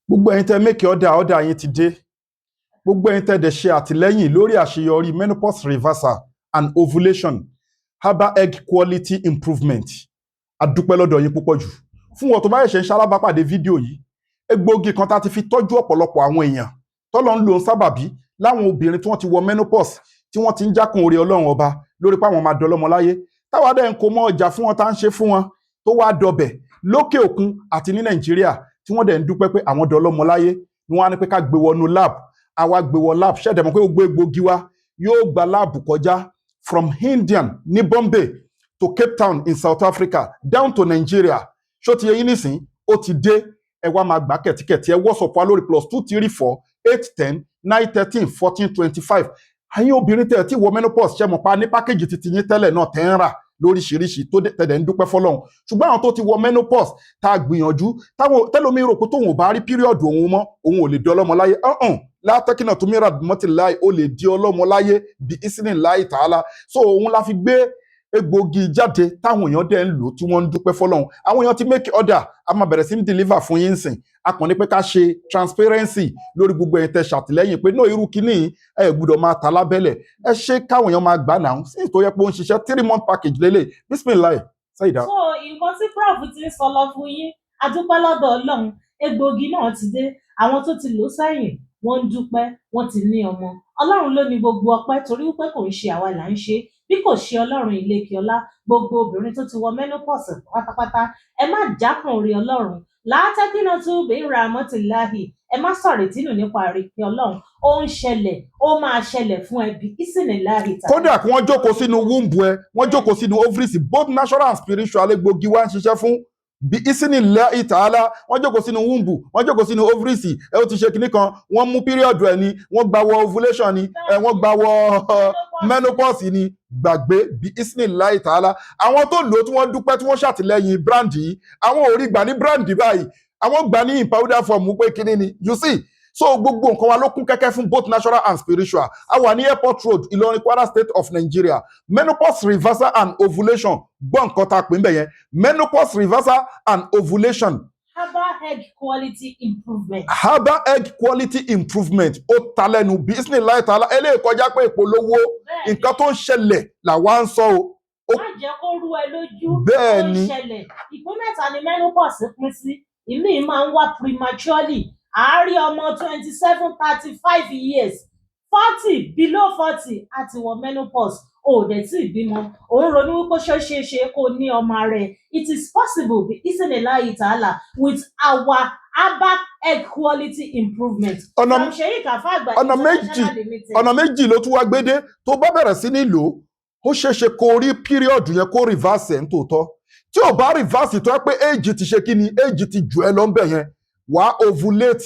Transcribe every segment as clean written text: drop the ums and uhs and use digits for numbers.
Gbogbo ẹ̀yin tẹ́ make order yín ti dé. Gbogbo ẹ̀yin tẹ́ dẹ̀ ṣe àtìlẹ́yìn lórí àṣeyọrí menopause reversal and ovulation herbal egg quality improvement. A dúpẹ́ lọ́dọ̀ yín púpọ̀ jù. Fún wọn tó bá ṣe ń ṣalábàpàdé fídíò yìí, egbòogi kan tá ti fi tọ́jú ọ̀pọ̀lọpọ̀ àwọn èèyàn tọ́lọ́ ń lò ń sábàbí láwọn obìnrin tí wọ́n ti wọ menopause tí wọ́n ti ń jákun orí Ọlọ́run ọba lórí pé àwọn máa dọlọ́mọ láyé. Táwa dẹ̀ ń kó mọ́ ọjà fún wọn tá ń ṣe fún wọn tó wá dọbẹ̀ lókè òkun àti ní Nàìjíríà tí wọ́n dẹ̀ ń dúpẹ́ pé àwọn dọlọ́mọ láyé ni wọ́n á ní pé ká gbé wọnú lab. Àwa gbé wọ lab ṣẹ̀dẹ̀ mọ̀ pé gbogbo egbòogi wa yóò gba lab kọjá from Indian ní Bombay to Cape Town in South Africa down to Nigeria. Ṣó ti yẹ yín nísìn ó ti dé ẹ wá máa gbà kẹ̀tíkẹ̀tí ẹ WhatsApp wa lórí +234 810 913 1425. Àyìn obìnrin tẹ̀ tí wọ menopause ṣe mọ̀ pa ní pákéjì titi yín tẹ́lẹ̀ náà tẹ́ ń rà lóríṣiríṣi tó tẹ̀dẹ̀ ń dúpẹ́ fọ́lọ́run. Ṣùgbọ́n àwọn tó ti wọ menopause tá a gbìyànjú tẹ́lómi rò pé tóun ò bá rí píríọ̀dù òun mọ́ òun ò lè di ọlọ́mọ láyé látẹ́kínà tó mìíràn mọ́tì láì ó lè di ọlọ́mọ láyé bí ìsìn láì tààlà. So òun la fi gbé egbògi jáde táwọn èèyàn dẹ̀ ń lò tí wọ́n ń dúpẹ́ fọ́lọ́run. Àwọn èèyàn ti make order a máa bẹ̀rẹ̀ sí ní deliver fún yín sìn. A kàn ní pé ká ṣe transparency lórí gbogbo ẹ̀yin tẹ́ ṣàtìlẹ́yìn pé náà irú kíní ẹ gbọ́dọ̀ máa ta lábẹ́lẹ̀ ẹ ṣe káwọn èèyàn máa gbà náà sí tó yẹ pé ó ń ṣiṣẹ́ 3-month package lélẹ̀ bismillah Saida. So nǹkan tí prof ti ń sọ lọ fún yín a dúpẹ́ lọ́dọ̀ Ọlọ́run egbògi náà ti dé àwọn tó ti lò sẹ́yìn wọ́n ń dúpẹ́ wọ́n ti ní ọmọ Ọlọ́run ló ní gbogbo ọpẹ́ torí wípé kò ń ṣe àwa là ń ṣe bí kò ṣe Ọlọ́run Ìlékiọlá gbogbo obìnrin tó ti wọ menopause pátápátá ẹ má jákàn orí Ọlọ́run látẹ́kínà tó bèèrè àmọ́tìláhì ẹ má sọ̀rọ̀ ìtínú nípa àríkí Ọlọ́run ó ń ṣẹlẹ̀ ó máa ṣẹlẹ̀ fún ẹbí ìsìnláhì tàbí. Kódà kí wọ́n jókòó sínú womb ẹ wọ́n jókòó sínú ovaries both natural and spiritual egbògi wá ń ṣiṣẹ́ fún bí ìsìnláhì tààlà wọ́n jókòó sínú womb wọ́n jókòó sínú ovaries ẹ ó ti ṣe kinní kan wọ́n mú period ẹ ni wọ́n gbà wọ ovulation ni wọ́n gbà wọ menopause ni gbàgbé bí ìsìnláhì tààlà. Àwọn tó lò tí wọ́n dúpẹ́ tí wọ́n ṣàtìlẹ́yìn brand yìí àwọn ò rí gbà ní brand báyìí àwọn gbà ní in powder form pé kinní ni you see. So gbogbo nǹkan wa ló kún kẹ́kẹ́ fún both natural and spiritual. A wà ní airport road Ìlọrin Kwara State of Nigeria. Menopause reversal and ovulation gbọ́ nǹkan tá a pè ń bẹ̀ yẹn menopause reversal and ovulation. Herbal egg quality improvement. Herbal egg quality improvement ó ta lẹ́nu bismillah ta'ala eléyìí kọjá pé ìpolówó nǹkan tó ń ṣẹlẹ̀ làwa ń sọ o. Má jẹ́ kó rú ẹ lójú. Bẹ́ẹ̀ ni. Ó ń ṣẹlẹ̀ ìpín mẹ́ta ni menopause pín sí ìmíì máa ń wá prematurely àárí ọmọ 27-35 years 40 below 40 àti wọ menopause ò dẹ̀ tí ìbímọ òun ronú wípé ṣe é ṣe kó ní ọmọ rẹ̀ it is possible bí ìsìnláhì tààlà with our herbal egg quality improvement. Ọ̀nà méjì ló tún wá gbédé tó bá bẹ̀rẹ̀ sí ní lò ó ṣeé ṣe kó rí píríọ̀dù yẹn kó reverse ẹ̀ ń tòótọ́ tí ò bá reverse tó yẹ pé age ti ṣe kí ni age ti jù ẹ lọ ń bẹ̀ yẹn wàá ovulate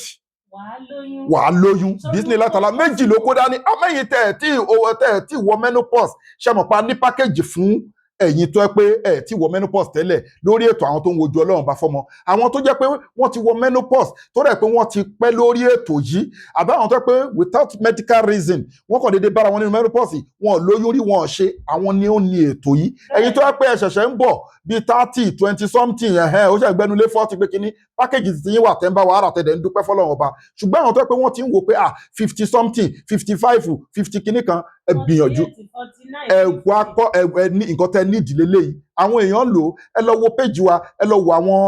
wàá lóyún bismillah ta'ala méjì ló kó dání amẹ́yìn tẹ̀ tí wọ menopause ṣe mọ̀ pa ní package fún ẹ̀yin tó yẹ pé ẹ̀ tí wọ menopause tẹ́lẹ̀ lórí ètò àwọn tó ń wojú Ọlọ́run bá fọ́mọ àwọn tó jẹ́ pé wọ́n ti wọ menopause tó rẹ̀ pé wọ́n ti pẹ́ lórí ètò yìí àbá àwọn tó yẹ pé without medical reason wọ́n kàn déédéé bára wọn nínú menopause wọn ò lóyún rí wọn ò ṣe àwọn ni ó ní ètò yìí ẹ̀yin tó yẹ pé ẹ ṣẹ̀ṣẹ̀ ń bọ̀ bíi 30-20 something ó ṣe gbẹnulé 40 pé kínní package ti yín wà tẹ́ ń bá wa ara tẹ̀dẹ̀ ń dúpẹ́ fọ́lọ́run ọba ṣùgbọ́n àwọn tó yẹ pé wọ́n ti ń wò pé 50 something 55 50 kínní kan ẹ gbìyànjú ẹ wá kọ́ ẹ ní nǹkan tẹ́ ní ìdílé léyìí àwọn èèyàn lò ẹ lọ wo péjì wa ẹ lọ wo àwọn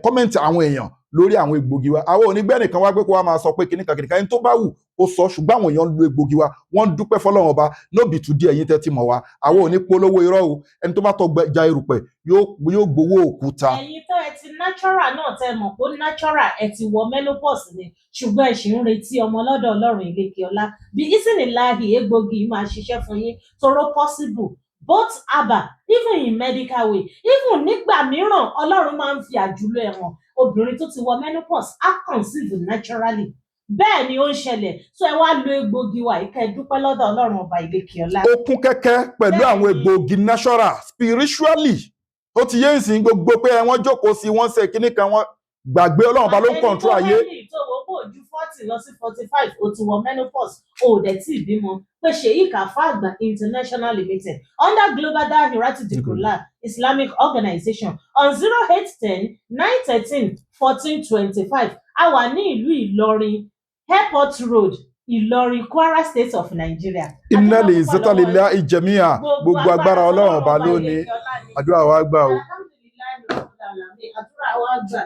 kọ́mẹ̀ntì àwọn èèyàn lórí àwọn egbògi wa àwọn onígbẹ́nìkan wá pé kó wá máa sọ pé kìnnìkan ẹni tó bá wù ó sọ ṣùgbọ́n àwọn èèyàn lo egbògi wa wọ́n ń dúpẹ́ fọlọ́run ọba nóbì tún díẹ̀ yín tẹ́ ti mọ̀ wá àwọn ò ní polówó irọ́ o ẹni tó bá tọ́ ja erùpẹ̀ yóò gbowó òkúta. ẹ̀yin tó ẹ ti natural náà tẹ́ mọ̀ pé natural ẹ ti wọ menopause ni ṣùgbọ́n ẹ ṣì ń retí ọmọ lọ́dọ̀ Ọlọ́run Ìlékiọlá bí ìsìnláhì egbògi máa ṣiṣẹ́ fún yín tóró possible both herbal even in medical way even nígbà mìíràn Ọlọ́run máa ń fi àjùlọ ẹ̀wọ̀n obìnrin tó ti wọ menopause á conceive naturally bẹ́ẹ̀ ni ó ń ṣẹlẹ̀ so ẹ wá lo egbògi wa ìkẹ́ dúpẹ́ lọ́dọ̀ Ọlọ́run ọba Ìlékiọlá. Ó kún kẹ́kẹ́ pẹ̀lú àwọn egbògi natural spiritually ó ti yé ìsìn gbogbo pé wọ́n jókòó sí wọ́n ṣe kíní kan wọ́n gbàgbé Ọlọ́run ọba ló ń control ayé. àtẹni tó wọ́n kò ju 40 lọ sí 45 ó ti wọ menopause ó dẹ̀ tí ìbímọ pé Sheikh Afagba International Limited under Global Dahiratu Dhikrlahi Islamic Organization on 0810 913 1425 A wà ní ìlú Ìlọrin, Airport Road, Ìlọrin, Kwara State of Nigeria. Inna li izzata lillahi jami'a. Gbogbo agbára Ọlọ́run ọba ló ní. Àdúrà wa gbà o. Alhamdulillah, àdúrà wa gbà.